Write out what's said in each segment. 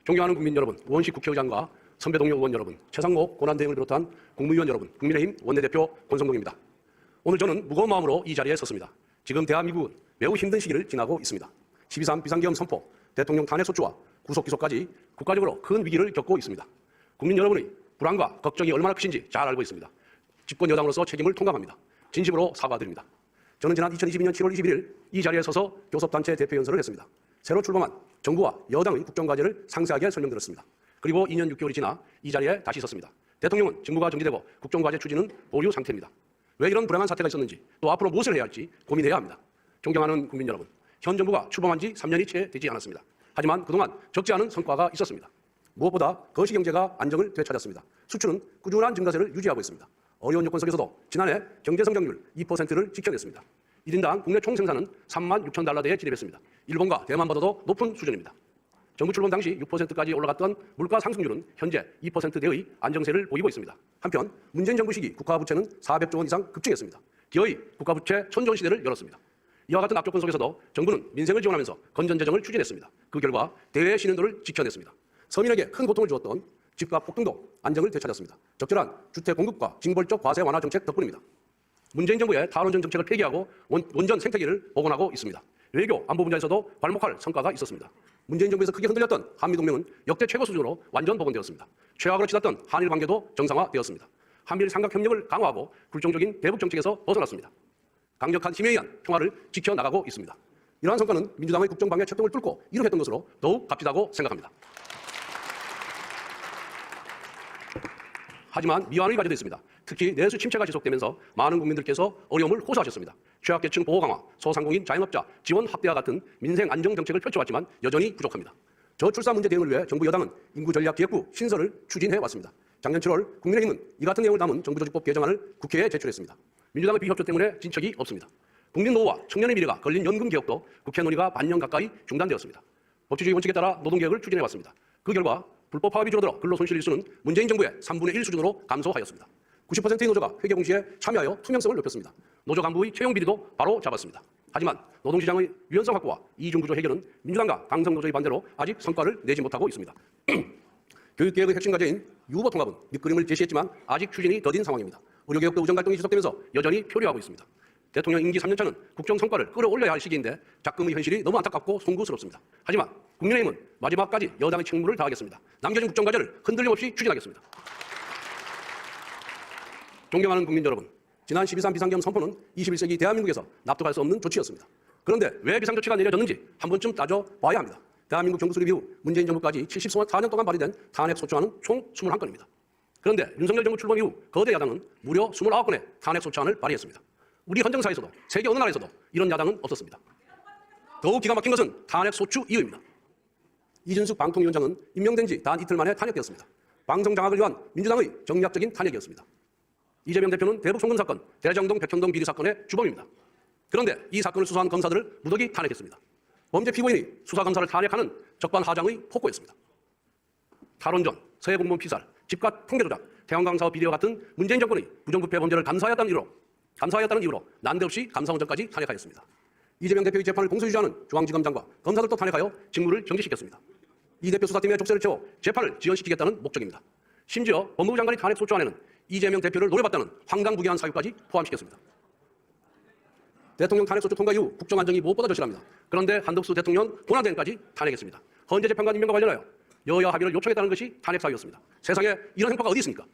존경하는 국민 여러분, 우원식 국회의장과 선배 동료 의원 여러분, 최상목 권한대행을 비롯한 국무위원 여러분, 국민의힘 원내대표 권성동입니다. 오늘 저는 무거운 마음으로 이 자리에 섰습니다. 지금 대한민국은 매우 힘든 시기를 지나고 있습니다. 12.3 비상계엄 선포, 대통령 탄핵소추와 구속기소까지 국가적으로 큰 위기를 겪고 있습니다. 국민 여러분의 불안과 걱정이 얼마나 크신지 잘 알고 있습니다. 집권 여당으로서 책임을 통감합니다. 진심으로 사과드립니다. 저는 지난 2022년 7월 21일 이 자리에 서서 교섭단체 대표 연설을 했습니다. 새로 출범한 정부와 여당의 국정과제를 상세하게 설명드렸습니다. 그리고 2년 6개월이 지나 이 자리에 다시 섰습니다. 대통령은 직무가 정지되고 국정과제 추진은 보류 상태입니다. 왜 이런 불행한 사태가 있었는지 또 앞으로 무엇을 해야 할지 고민해야 합니다. 존경하는 국민 여러분, 현 정부가 출범한 지 3년이 채 되지 않았습니다. 하지만 그동안 적지 않은 성과가 있었습니다. 무엇보다 거시경제가 안정을 되찾았습니다. 수출은 꾸준한 증가세를 유지하고 있습니다. 어려운 여건 속에서도 지난해 경제성장률 2%를 지켜냈습니다. 1인당 국내 총생산은 3만 6천 달러대에 진입했습니다. 일본과 대만보다도 높은 수준입니다. 정부 출범 당시 6%까지 올라갔던 물가 상승률은 현재 2%대의 안정세를 보이고 있습니다. 한편 문재인 정부 시기 국가부채는 400조 원 이상 급증했습니다. 기어이 국가부채 천조원 시대를 열었습니다. 이와 같은 악조건 속에서도 정부는 민생을 지원하면서 건전재정을 추진했습니다. 그 결과 대외 신인도를 지켜냈습니다. 서민에게 큰 고통을 주었던 집값 폭등도 안정을 되찾았습니다. 적절한 주택 공급과 징벌적 과세 완화 정책 덕분입니다. 문재인 정부의 탈원전 정책을 폐기하고 원전 생태계를 복원하고 있습니다. 외교, 안보 분야에서도 괄목할 성과가 있었습니다. 문재인 정부에서 크게 흔들렸던 한미동맹은 역대 최고 수준으로 완전 복원되었습니다. 최악으로 치닫던 한일 관계도 정상화되었습니다. 한미일 삼각협력을 강화하고 굴종적인 대북 정책에서 벗어났습니다. 강력한 힘에 의한 평화를 지켜나가고 있습니다. 이러한 성과는 민주당의 국정방해 채통을 뚫고 이룩했던 것으로 더욱 값지다고 생각합니다. 하지만 미완의 과제도 있습니다. 특히 내수 침체가 지속되면서 많은 국민들께서 어려움을 호소하셨습니다. 취약계층 보호 강화, 소상공인 자영업자 지원 확대와 같은 민생 안정 정책을 펼쳐왔지만 여전히 부족합니다. 저출산 문제 대응을 위해 정부 여당은 인구전략기획부 신설을 추진해왔습니다. 작년 7월 국민의힘은 이 같은 내용을 담은 정부조직법 개정안을 국회에 제출했습니다. 민주당의 비협조 때문에 진척이 없습니다. 국민 노후와 청년의 미래가 걸린 연금 개혁도 국회 논의가 반년 가까이 중단되었습니다. 법치주의 원칙에 따라 노동개혁을 추진해왔습니다. 그 결과 불법 파업이 줄어들어 근로손실 일수는 문재인 정부의 3분의 1 수준으로 감소하였습니다. 90%의 노조가 회계 공시에 참여하여 투명성을 높였습니다. 노조 간부의 채용 비리도 바로 잡았습니다. 하지만 노동시장의 유연성 확보와 이중구조 해결은 민주당과 강성노조의 반대로 아직 성과를 내지 못하고 있습니다. 교육개혁의 핵심 과제인 유보 통합은 밑그림을 제시했지만 아직 추진이 더딘 상황입니다. 의료개혁도 우정갈등이 지속되면서 여전히 표류하고 있습니다. 대통령 임기 3년차는 국정 성과를 끌어올려야 할 시기인데 작금의 현실이 너무 안타깝고 송구스럽습니다. 하지만 국민의힘은 마지막까지 여당의 책무를 다하겠습니다. 남겨진 국정과제를 흔들림 없이 추진하겠습니다. 존경하는 국민 여러분, 지난 12.3 비상계엄 선포는 21세기 대한민국에서 납득할 수 없는 조치였습니다. 그런데 왜 비상조치가 내려졌는지 한 번쯤 따져봐야 합니다. 대한민국 정부 수립 이후 문재인 정부까지 74년 동안 발의된 탄핵소추안은 총 21건입니다. 그런데 윤석열 정부 출범 이후 거대 야당은 무려 29건의 탄핵소추안을 발의했습니다. 우리 헌정사에서도 세계 어느 나라에서도 이런 야당은 없었습니다. 더욱 기가 막힌 것은 탄핵소추 이유입니다. 이준숙 방통위원장은 임명된 지 단 이틀 만에 탄핵되었습니다. 방송 장악을 위한 민주당의 정략적인 탄핵이었습니다. 이재명 대표는 대북 송금 사건, 대장동 백현동 비리 사건의 주범입니다. 그런데 이 사건을 수사한 검사들을 무더기 탄핵했습니다. 범죄 피고인이 수사검사를 탄핵하는 적반하장의 폭거였습니다. 탈원전, 서해공무원 피살, 집값 통계조작, 태양광 사업 비리와 같은 문재인 정권의 부정부패 범죄를 감사하였다는 이유로 난데없이 감사원장까지 탄핵하였습니다. 이재명 대표의 재판을 공소유지하는 중앙지검장과 검사들도 탄핵하여 직무를 정지시켰습니다. 이 대표 수사팀의 족쇄를 채워 재판을 지연시키겠다는 목적입니다. 심지어 법무부 장관의 탄핵소추안에는 이재명 대표를 노려봤다는 황당무계한 사유까지 포함시켰습니다. 대통령 탄핵소추 통과 이후 국정안정이 무엇보다 절실합니다. 그런데 한덕수 대통령 권한대행까지 탄핵했습니다. 헌재 재판관 임명과 관련하여 여야 합의를 요청했다는 것이 탄핵 사유였습니다. 세상에 이런 행포가 어디 있습니까?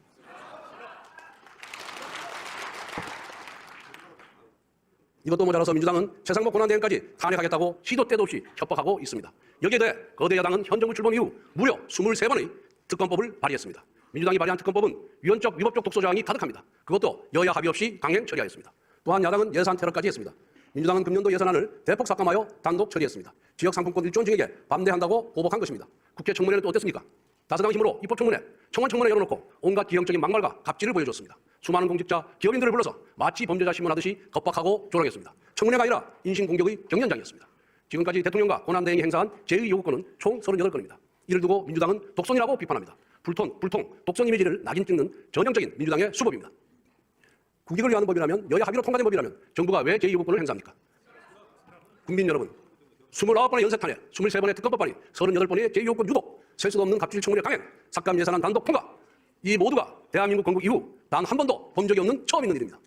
이것도 모자라서 민주당은 최상목 권한대행까지 탄핵하겠다고 시도 때도 없이 협박하고 있습니다. 여기에 대해 거대 야당은 현 정부 출범 이후 무려 23번의 특검법을 발의했습니다. 민주당이 발의한 특검법은 위헌적, 위법적 독소조항이 가득합니다. 그것도 여야 합의 없이 강행 처리하였습니다. 또한 야당은 예산 테러까지 했습니다. 민주당은 금년도 예산안을 대폭 삭감하여 단독 처리했습니다. 지역상품권 1조 원 증액에 반대한다고 보복한 것입니다. 국회 청문회는 또 어땠습니까? 다수당 힘으로 입법청문회, 청원청문회 열어놓고 온갖 기형적인 막말과 갑질을 보여줬습니다. 수많은 공직자, 기업인들을 불러서 마치 범죄자 신문하듯이 겁박하고 조롱했습니다. 청문회가 아니라 인신공격의 경연장이었습니다. 지금까지 대통령과 권한대행이 행사한 제2요구권은 총 38건입니다. 이를 두고 민주당은 독선이라고 비판합니다. 불통, 독선 이미지를 낙인 찍는 전형적인 민주당의 수법입니다. 국익을 위한 법이라면, 여야 합의로 통과된 법이라면 정부가 왜 제2요구권을 행사합니까? 국민 여러분, 29번의 연쇄탄핵, 23번의 특검법 발의, 38번의 제2요건 유도, 셀 수도 없는 갑질 청문회 강행, 삭감 예산안 단독 통과. 이 모두가 대한민국 건국 이후 단 한 번도 본 적이 없는 처음 있는 일입니다.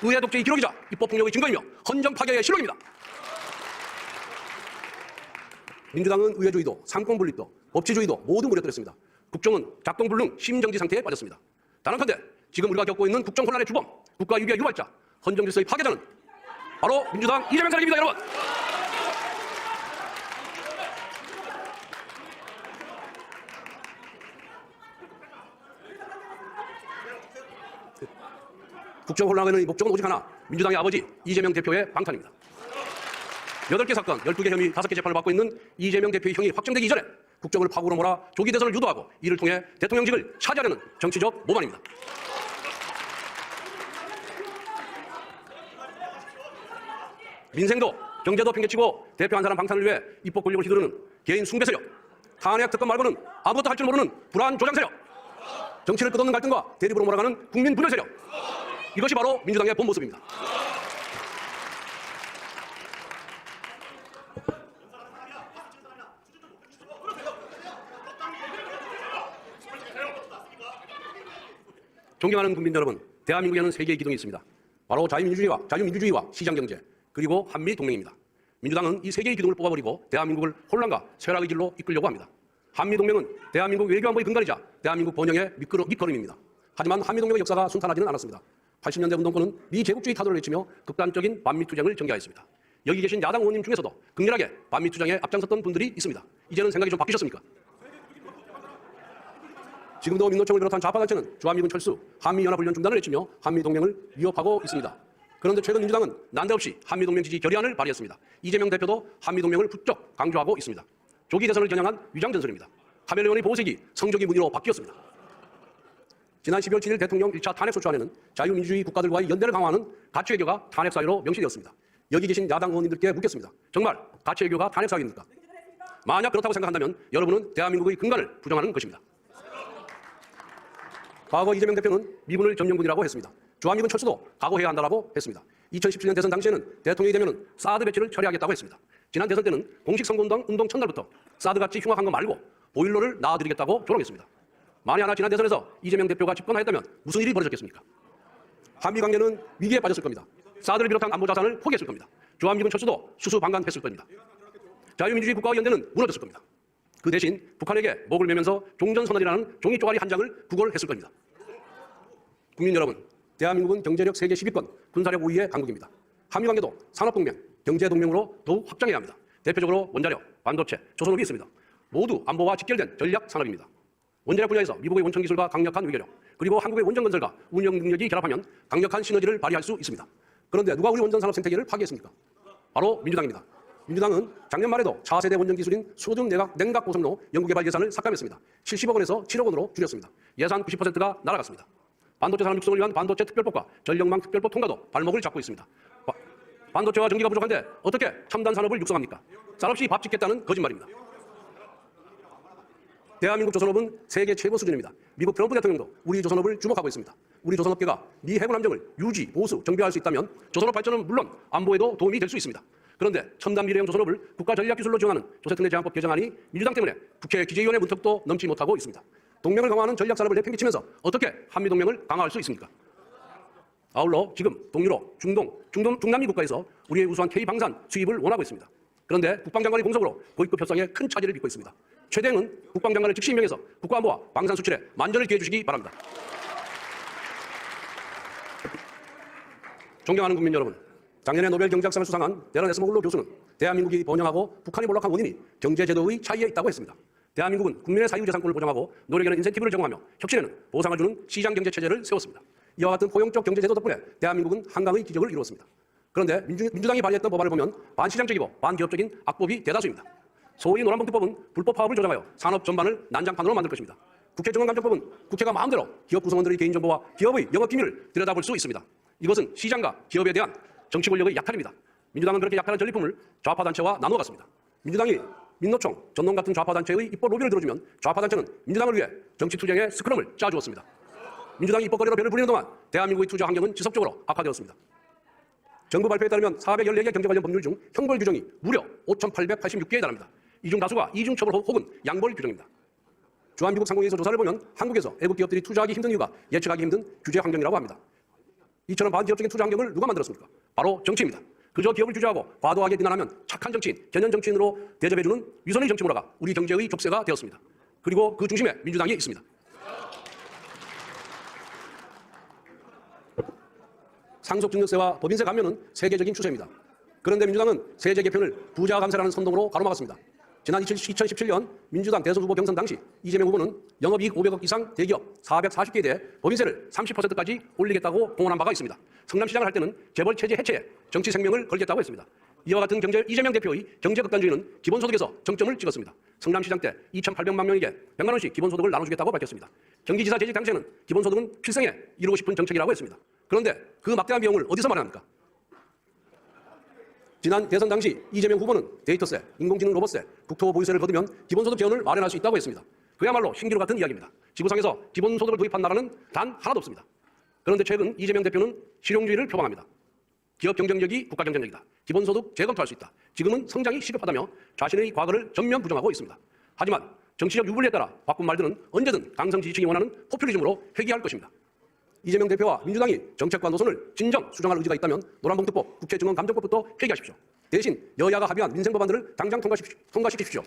의회 독재의 기록이자 입법폭력의 증거이며 헌정 파괴의 실록입니다. 민주당은 의회주의도 상권분립도 법치주의도 모두 무너뜨렸습니다. 국정은 작동불능 심정지 상태에 빠졌습니다. 단언컨대 지금 우리가 겪고 있는 국정 혼란의 주범, 국가 위기의 유발자, 헌정질서의 파괴자는 바로 민주당 이재명 사람입니다, 여러분. 국정 혼란의 목적은 오직 하나, 민주당의 아버지 이재명 대표의 방탄입니다. 8개 사건, 12개 혐의, 5개 재판을 받고 있는 이재명 대표의 형이 확정되기 이전에 국정을 파국으로 몰아 조기 대선을 유도하고 이를 통해 대통령직을 차지하려는 정치적 모반입니다. 민생도 경제도 팽개치고 대표 한 사람 방탄을 위해 입법 권력을 휘두르는 개인 숭배 세력, 탄핵 특검 말고는 아무것도 할 줄 모르는 불안 조장 세력, 정치를 끝없는 갈등과 대립으로 몰아가는 국민 분열 세력, 이것이 바로 민주당의 본 모습입니다. 존경하는 국민 여러분, 대한민국에는 세 개의 기둥이 있습니다. 바로 자유민주주의와 시장경제, 그리고 한미동맹입니다. 민주당은 이 세 개의 기둥을 뽑아버리고 대한민국을 혼란과 쇠락의 길로 이끌려고 합니다. 한미동맹은 대한민국 외교안보의 근간이자 대한민국 번영의 밑거름입니다. 하지만 한미동맹의 역사가 순탄하지는 않았습니다. 80년대 운동권은 미제국주의 타도를 외치며 극단적인 반미투쟁을 전개하였습니다. 여기 계신 야당 의원님 중에서도 극렬하게 반미투쟁에 앞장섰던 분들이 있습니다. 이제는 생각이 좀 바뀌셨습니까? 지금도 민노총을 비롯한 좌파단체는 주한미군 철수, 한미연합훈련 중단을 외치며 한미동맹을 위협하고 있습니다. 그런데 최근 민주당은 난데없이 한미동맹 지지 결의안을 발의했습니다. 이재명 대표도 한미동맹을 부쩍 강조하고 있습니다. 조기 대선을 겨냥한 위장전설입니다. 카멜레온의 보호색이 성적이 무늬로 바뀌었습니다. 지난 12월 7일 대통령 1차 탄핵소추안에는 자유민주주의 국가들과의 연대를 강화하는 가치외교가 탄핵사유로 명시되었습니다. 여기 계신 야당 의원님들께 묻겠습니다. 정말 가치외교가 탄핵사유입니까? 만약 그렇다고 생각한다면 여러분은 대한민국의 근간을 부정하는 것입니다. 과거 이재명 대표는 미군을 점령군이라고 했습니다. 주한미군 철수도 각오해야 한다고 했습니다. 2017년 대선 당시에는 대통령이 되면 사드 배치를 처리하겠다고 했습니다. 지난 대선 때는 공식 선거운동 첫날부터 사드같이 흉악한 거 말고 보일러를 놔드리겠다고 조롱했습니다. 만에 하나 지난 대선에서 이재명 대표가 집권하였다면 무슨 일이 벌어졌겠습니까? 한미관계는 위기에 빠졌을 겁니다. 사드를 비롯한 안보 자산을 포기했을 겁니다. 주한미군 철수도 수수방관했을 겁니다. 자유민주주의 국가와 연대는 무너졌을 겁니다. 그 대신 북한에게 목을 매면서 종전선언이라는 종이 쪼가리 한 장을 구걸했을 겁니다. 국민 여러분, 대한민국은 경제력 세계 10위권, 군사력 5위의 강국입니다. 한미관계도 산업동맹, 경제동맹으로 더욱 확장해야 합니다. 대표적으로 원자력, 반도체, 조선업이 있습니다. 모두 안보와 직결된 전략 산업입니다. 원자력 분야에서 미국의 원천기술과 강력한 외교력, 그리고 한국의 원전건설과 운영 능력이 결합하면 강력한 시너지를 발휘할 수 있습니다. 그런데 누가 우리 원전산업 생태계를 파괴했습니까? 바로 민주당입니다. 민주당은 작년 말에도 차세대 원전기술인 수준 냉각고성로 연구개발 예산을 삭감했습니다. 70억 원에서 7억 원으로 줄였습니다. 예산 90%가 날아갔습니다. 반도체 산업 육성을 위한 반도체 특별법과 전력망 특별법 통과도 발목을 잡고 있습니다. 반도체와 전기가 부족한데 어떻게 첨단 산업을 육성합니까? 쌀 없이 밥 짓겠다는 거짓말입니다. 대한민국 조선업은 세계 최고 수준입니다. 미국 트럼프 대통령도 우리 조선업을 주목하고 있습니다. 우리 조선업계가 미 해군 함정을 유지, 보수, 정비할 수 있다면 조선업 발전은 물론 안보에도 도움이 될 수 있습니다. 그런데 첨단 미래형 조선업을 국가 전략기술로 지원하는 조세특례 제한법 개정안이 민주당 때문에 국회 기재위원회 문턱도 넘지 못하고 있습니다. 동맹을 강화하는 전략산업을 내팽개치면서 어떻게 한미동맹을 강화할 수 있습니까? 아울러 지금 동유럽, 중남미 국가에서 우리의 우수한 K방산 수입을 원하고 있습니다. 그런데 국방장관의 공석으로 고위급 협상에 큰 차질을 빚고 있습니다. 최대행은 국방장관을 즉시 임명해서 국가안보와 방산 수출에 만전을 기해 주시기 바랍니다. 존경하는 국민 여러분, 작년에 노벨 경제학상을 수상한 데런 에스모글로 교수는 대한민국이 번영하고 북한이 몰락한 원인이 경제제도의 차이에 있다고 했습니다. 대한민국은 국민의 사유재산권을 보장하고 노력에는 인센티브를 제공하며 혁신에는 보상을 주는 시장경제체제를 세웠습니다. 이와 같은 포용적 경제제도 덕분에 대한민국은 한강의 기적을 이루었습니다. 그런데 민주당이 발의했던 법안을 보면 반시장적이고 반기업적인 악법이 대다수입니다. 소위 노란봉투법은 불법 파업을 조장하여 산업 전반을 난장판으로 만들 것입니다. 국회중앙감정법은 국회가 마음대로 기업 구성원들의 개인정보와 기업의 영업기밀을 들여다볼 수 있습니다. 이것은 시장과 기업에 대한 정치 권력의 약탈입니다. 민주당은 그렇게 약탈한 전리품을 좌파단체와 나눠갔습니다. 민주당이 민노총, 전농 같은 좌파단체의 입법 로비를 들어주면 좌파단체는 민주당을 위해 정치투쟁의 스크럼을 짜주었습니다. 민주당이 입법거리로 배를 불리는 동안 대한민국의 투자 환경은 지속적으로 악화되었습니다. 정부 발표에 따르면 414개 경제 관련 법률 중 형벌 규정이 무려 5,886개에 달합니다. 이 중 다수가 이중처벌 혹은 양벌 규정입니다. 주한미국 상공회의소 조사를 보면 한국에서 외국 기업들이 투자하기 힘든 이유가 예측하기 힘든 규제 환경이라고 합니다. 이처럼 반기업적인 투자 환경을 누가 만들었습니까? 바로 정치입니다. 그저 기업을 규제하고 과도하게 비난하면 착한 정치인, 견연 정치인으로 대접해주는 위선의 정치 문화가 우리 경제의 족쇄가 되었습니다. 그리고 그 중심에 민주당이 있습니다. 상속증여세와 법인세 감면은 세계적인 추세입니다. 그런데 민주당은 세제 개편을 부자 감세라는 선동으로 가로막았습니다. 지난 2017년 민주당 대선 후보 경선 당시 이재명 후보는 영업이익 500억 이상 대기업 440개에 대해 법인세를 30%까지 올리겠다고 공언한 바가 있습니다. 성남시장을 할 때는 재벌 체제 해체에 정치 생명을 걸겠다고 했습니다. 이와 같은 이재명 대표의 경제극단주의는 기본소득에서 정점을 찍었습니다. 성남시장 때 2,800만 명에게 100만 원씩 기본소득을 나눠주겠다고 밝혔습니다. 경기지사 재직 당시에는 기본소득은 필생에 이루고 싶은 정책이라고 했습니다. 그런데 그 막대한 비용을 어디서 마련합니까? 지난 대선 당시 이재명 후보는 데이터세, 인공지능 로봇세, 국토 보유세를 거두면 기본소득 개헌을 마련할 수 있다고 했습니다. 그야말로 신기루 같은 이야기입니다. 지구상에서 기본소득을 도입한 나라는 단 하나도 없습니다. 그런데 최근 이재명 대표는 실용주의를 표방합니다. 기업 경쟁력이 국가 경쟁력이다. 기본소득 재검토할 수 있다. 지금은 성장이 시급하다며 자신의 과거를 전면 부정하고 있습니다. 하지만 정치적 유불리에 따라 바꾼 말들은 언제든 강성 지지층이 원하는 포퓰리즘으로 회귀할 것입니다. 이재명 대표와 민주당이 정책과 노선을 진정 수정할 의지가 있다면 노란봉투법, 국채증언감정법부터 폐기하십시오. 대신 여야가 합의한 민생법안들을 당장 통과시키십시오.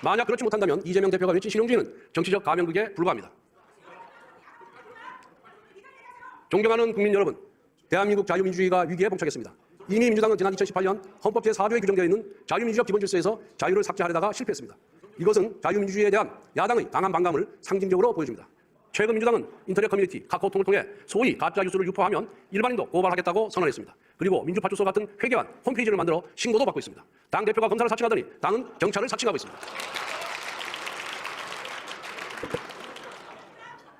만약 그렇지 못한다면 이재명 대표가 외친 실용주의는 정치적 가면극에 불과합니다. 존경하는 국민 여러분, 대한민국 자유민주주의가 위기에 봉착했습니다. 이미 민주당은 지난 2018년 헌법 제4조에 규정되어 있는 자유민주적 기본질서에서 자유를 삭제하려다가 실패했습니다. 이것은 자유민주주의에 대한 야당의 강한 반감을 상징적으로 보여줍니다. 최근 민주당은 인터넷 커뮤니티 카카오톡을 통해 소위 가짜뉴스를 유포하면 일반인도 고발하겠다고 선언했습니다. 그리고 민주파출소 같은 회계한 홈페이지를 만들어 신고도 받고 있습니다. 당대표가 검사를 사칭하더니 당은 경찰을 사칭하고 있습니다.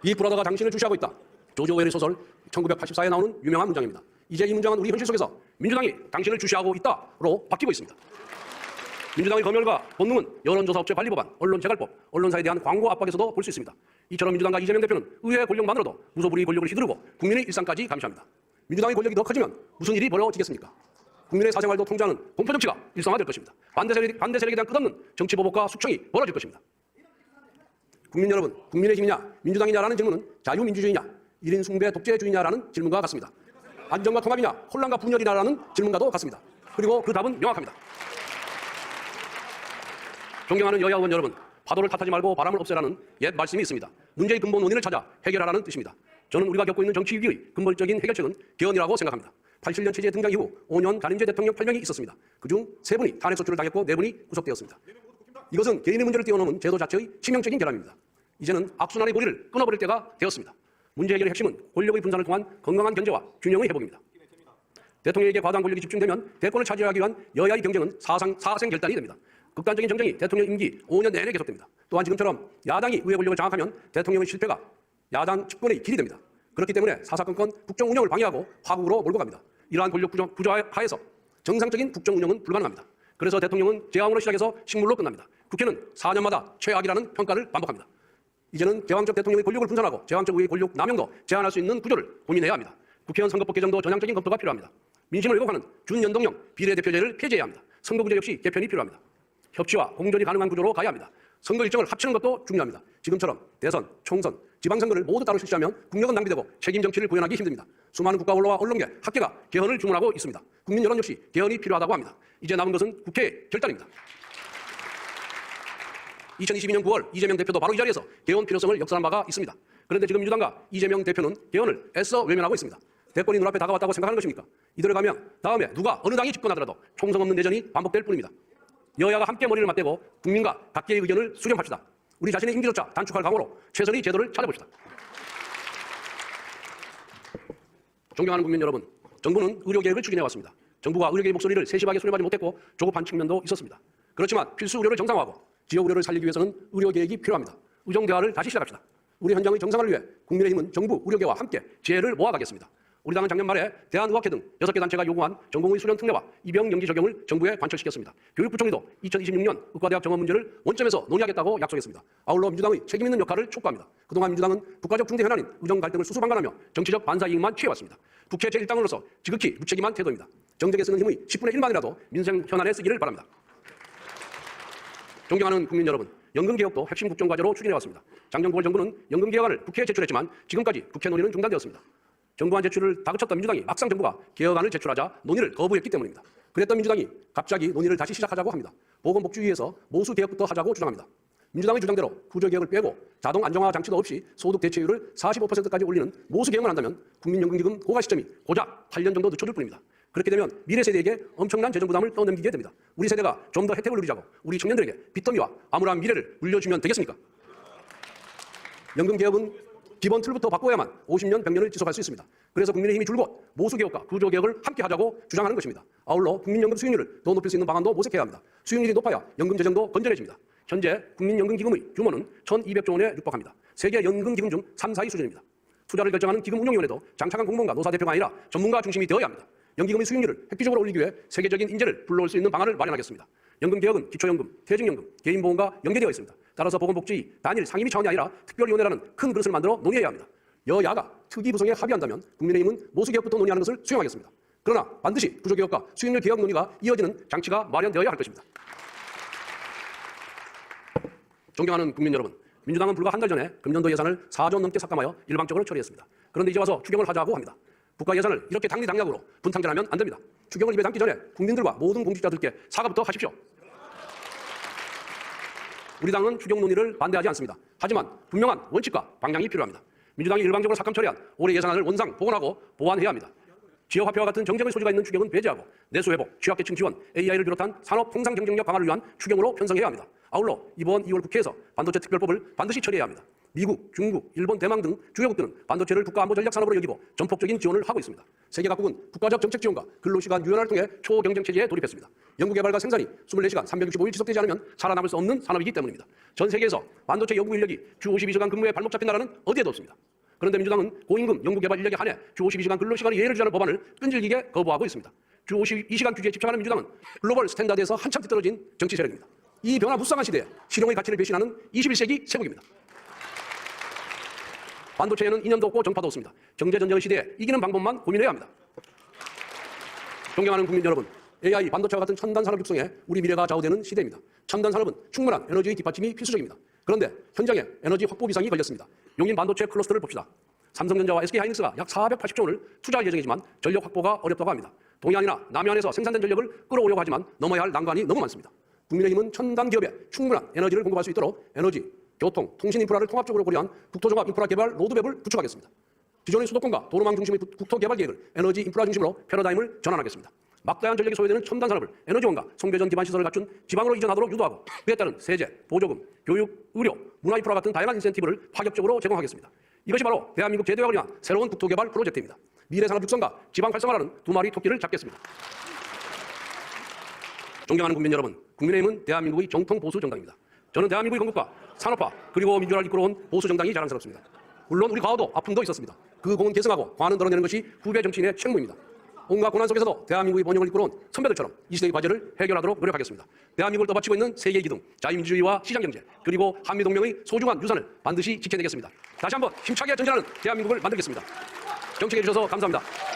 이 브라더가 당신을 주시하고 있다. 조지 오웰의 소설 1984에 나오는 유명한 문장입니다. 이제 이 문장은 우리 현실 속에서 민주당이 당신을 주시하고 있다로 바뀌고 있습니다. 민주당의 검열과 본능은 여론조사업체 관리법안, 언론재갈법, 언론사에 대한 광고 압박에서도 볼 수 있습니다. 이처럼 민주당과 이재명 대표는 의회 권력만으로도 무소불위 권력을 휘두르고 국민의 일상까지 감시합니다. 민주당의 권력이 더 커지면 무슨 일이 벌어지겠습니까? 국민의 사생활도 통제하는 공포정치가 일상화될 것입니다. 반대 세력에 대한 끝없는 정치보복과 숙청이 벌어질 것입니다. 국민 여러분, 국민의힘이냐 민주당이냐라는 질문은 자유민주주의냐 1인 숭배 독재주의냐라는 질문과 같습니다. 안정과 통합이냐 혼란과 분열이냐라는 질문과도 같습니다. 그리고 그 답은 명확합니다. 존경하는 여야 의원 여러분, 파도를 탓하지 말고 바람을 없애라는 옛 말씀이 있습니다. 문제의 근본 원인을 찾아 해결하라는 뜻입니다. 저는 우리가 겪고 있는 정치 위기의 근본적인 해결책은 개헌이라고 생각합니다. 87년 체제 등장 이후 5년 간임제 대통령 8명이 있었습니다. 그중 3분이 탄핵 소추를 당했고 4분이 구속되었습니다. 이것은 개인의 문제를 뛰어넘은 제도 자체의 치명적인 결함입니다. 이제는 악순환의 고리를 끊어버릴 때가 되었습니다. 문제 해결의 핵심은 권력의 분산을 통한 건강한 견제와 균형의 회복입니다. 대통령에게 과다한 권력이 집중되면 대권을 차지하기 위한 여야의 경쟁은 사생결단이 됩니다. 극단적인 정쟁이 대통령 임기 5년 내내 계속됩니다. 또한 지금처럼 야당이 의회 권력을 장악하면 대통령의 실패가 야당 집권의 길이 됩니다. 그렇기 때문에 사사건건 국정 운영을 방해하고 파국으로 몰고 갑니다. 이러한 권력 구조하에서 정상적인 국정 운영은 불가능합니다. 그래서 대통령은 제왕으로 시작해서 식물로 끝납니다. 국회는 4년마다 최악이라는 평가를 반복합니다. 이제는 제왕적 대통령의 권력을 분산하고 제왕적 의회 권력 남용도 제한할 수 있는 구조를 고민해야 합니다. 국회의원 선거법 개정도 전향적인 검토가 필요합니다. 민심을 왜곡하는 준연동형 비례대표제를 폐지해야 합니다. 선거구제 역시 개편이 필요합니다. 협치와 공존이 가능한 구조로 가야 합니다. 선거 일정을 합치는 것도 중요합니다. 지금처럼 대선, 총선, 지방선거를 모두 따로 실시하면 국력은 낭비되고 책임 정치를 구현하기 힘듭니다. 수많은 국가 언론과 언론계, 학계가 개헌을 주문하고 있습니다. 국민 여론 역시 개헌이 필요하다고 합니다. 이제 남은 것은 국회의 결단입니다. 2022년 9월 이재명 대표도 바로 이 자리에서 개헌 필요성을 역설한 바가 있습니다. 그런데 지금 민주당과 이재명 대표는 개헌을 애써 외면하고 있습니다. 대권이 눈앞에 다가왔다고 생각하는 것입니까? 이대로 가면 다음에 누가 어느 당이 집권하더라도 총성 없는 내전이 반복될 뿐입니다. 여야가 함께 머리를 맞대고 국민과 각계의 의견을 수렴합시다. 우리 자신의 임기조차 단축할 각오로 최선의 제도를 찾아봅시다. 존경하는 국민 여러분, 정부는 의료개혁을 추진해왔습니다. 정부가 의료계의 목소리를 세심하게 수렴하지 못했고 조급한 측면도 있었습니다. 그렇지만 필수 의료를 정상화하고 지역 의료를 살리기 위해서는 의료개혁이 필요합니다. 의정대화를 다시 시작합시다. 우리 현장의 정상화를 위해 국민의힘은 정부 의료계와 함께 지혜를 모아가겠습니다. 우리 당은 작년 말에 대한의학회 등 6개 단체가 요구한 전공의 수련 특례와 입영 연기 적용을 정부에 관철시켰습니다. 교육부총리도 2026년 의과대학 정원 문제를 원점에서 논의하겠다고 약속했습니다. 아울러 민주당의 책임있는 역할을 촉구합니다. 그동안 민주당은 국가적 중대 현안인 의정 갈등을 수수방관하며 정치적 반사이익만 취해왔습니다. 국회 제1당으로서 지극히 무책임한 태도입니다. 정책에 쓰는 힘의 10분의 1만이라도 민생 현안에 쓰기를 바랍니다. 존경하는 국민 여러분, 연금개혁도 핵심 국정과제로 추진해왔습니다. 작년 9월 정부는 연금개혁안을 국회에 제출했지만 지금까지 국회 논의는 중단되었습니다. 정부안 제출을 다그쳤던 민주당이 막상 정부가 개혁안을 제출하자 논의를 거부했기 때문입니다. 그랬던 민주당이 갑자기 논의를 다시 시작하자고 합니다. 보건복지위에서 모수개혁부터 하자고 주장합니다. 민주당의 주장대로 구조개혁을 빼고 자동 안정화 장치도 없이 소득 대체율을 45%까지 올리는 모수개혁만 한다면 국민연금기금 고가 시점이 고작 8년 정도 늦춰질 뿐입니다. 그렇게 되면 미래 세대에게 엄청난 재정 부담을 떠넘기게 됩니다. 우리 세대가 좀 더 혜택을 누리자고 우리 청년들에게 빚더미와 암울한 미래를 물려주면 되겠습니까? 연금개혁은 기본 틀부터 바꿔야만 50년, 100년을 지속할 수 있습니다. 그래서 국민의힘이 줄곧 모수개혁과 구조개혁을 함께 하자고 주장하는 것입니다. 아울러 국민연금 수익률을 더 높일 수 있는 방안도 모색해야 합니다. 수익률이 높아야 연금 재정도 건전해집니다. 현재 국민연금기금의 규모는 1,200조 원에 육박합니다. 세계 연금기금 중 3, 4위 수준입니다. 투자를 결정하는 기금운용위원회도 장착한 공무원과 노사대표가 아니라 전문가 중심이 되어야 합니다. 연기금의 수익률을 획기적으로 올리기 위해 세계적인 인재를 불러올 수 있는 방안을 마련하겠습니다. 연금개혁은 기초연금, 퇴직연금, 개인보험과 연계되어 있습니다. 따라서 보건복지 단일 상임위 차원이 아니라 특별위원회라는 큰 그릇을 만들어 논의해야 합니다. 여야가 특위 구성에 합의한다면 국민의힘은 모수개혁부터 논의하는 것을 수용하겠습니다. 그러나 반드시 구조개혁과 수익률 개혁 논의가 이어지는 장치가 마련되어야 할 것입니다. 존경하는 국민 여러분, 민주당은 불과 한 달 전에 금년도 예산을 4조 넘게 삭감하여 일방적으로 처리했습니다. 그런데 이제 와서 추경을 하자고 합니다. 국가 예산을 이렇게 당리당략으로 분탕전하면 안 됩니다. 추경을 입에 담기 전에 국민들과 모든 공직자들께 사과부터 하십시오. 우리 당은 추경 논의를 반대하지 않습니다. 하지만 분명한 원칙과 방향이 필요합니다. 민주당이 일방적으로 삭감 처리한 올해 예산안을 원상 복원하고 보완해야 합니다. 지역화폐와 같은 정쟁의 소지가 있는 추경은 배제하고 내수회복, 취약계층 지원, AI를 비롯한 산업 통상 경쟁력 강화를 위한 추경으로 편성해야 합니다. 아울러 이번 2월 국회에서 반도체 특별법을 반드시 처리해야 합니다. 미국, 중국, 일본, 대만 등 주요국들은 반도체를 국가안보 전략 산업으로 여기고 전폭적인 지원을 하고 있습니다. 세계 각국은 국가적 정책 지원과 근로시간 유연화를 통해 초경쟁 체제에 돌입했습니다. 연구개발과 생산이 24시간 365일 지속되지 않으면 살아남을 수 없는 산업이기 때문입니다. 전 세계에서 반도체 연구 인력이 주 52시간 근무에 발목 잡힌 나라는 어디에도 없습니다. 그런데 민주당은 고임금 연구개발 인력에 한해 주 52시간 근로시간에 예외를 주자는 법안을 끈질기게 거부하고 있습니다. 주 52시간 규제에 집착하는 민주당은 글로벌 스탠다드에서 한참 뒤떨어진 정치 세력입니다. 이 변화무쌍한 시대에 실용의 가치를 배신하는 21세기 세국입니다. 반도체에는 이념도 없고 정파도 없습니다. 경제전쟁의 시대에 이기는 방법만 고민해야 합니다. 존경하는 국민 여러분, AI, 반도체와 같은 첨단 산업 육성에 우리 미래가 좌우되는 시대입니다. 첨단 산업은 충분한 에너지의 뒷받침이 필수적입니다. 그런데 현장에 에너지 확보 비상이 걸렸습니다. 용인 반도체 클러스터를 봅시다. 삼성전자와 SK하이닉스가 약 480조 원을 투자할 예정이지만 전력 확보가 어렵다고 합니다. 동해안이나 남해안에서 생산된 전력을 끌어오려고 하지만 넘어야 할 난관이 너무 많습니다. 국민의힘은 첨단 기업에 충분한 에너지를 공급할 수 있도록 에너지, 교통, 통신 인프라를 통합적으로 고려한 국토종합 인프라 개발 로드맵을 구축하겠습니다. 기존의 수도권과 도로망 중심의 국토 개발 계획을 에너지 인프라 중심으로 패러다임을 전환하겠습니다. 막다한 전력이 소요되는 첨단 산업을 에너지원과 송배전 기반 시설을 갖춘 지방으로 이전하도록 유도하고 그에 따른 세제, 보조금, 교육, 의료, 문화 인프라 같은 다양한 인센티브를 파격적으로 제공하겠습니다. 이것이 바로 대한민국 재대혁을 위한 새로운 국토 개발 프로젝트입니다. 미래 산업 육성과 지방 활성화라는 두 마리 토끼를 잡겠습니다. 존경하는 국민 여러분, 국민의힘은 대한민국의 정통 보수 정당입니다. 저는 대한민국의 건국과 산업화 그리고 민주화를 이끌어온 보수 정당이 자랑스럽습니다. 물론 우리 과거도 아픔도 있었습니다. 그 공은 계승하고 관은 덜어내는 것이 후배 정치인의 책무입니다. 온갖 고난 속에서도 대한민국의 번영을 이끌어온 선배들처럼 이 시대의 과제를 해결하도록 노력하겠습니다. 대한민국을 떠받치고 있는 세계의 기둥, 자유민주주의와 시장경제, 그리고 한미동맹의 소중한 유산을 반드시 지켜내겠습니다. 다시 한번 힘차게 전진하는 대한민국을 만들겠습니다. 정책해 주셔서 감사합니다.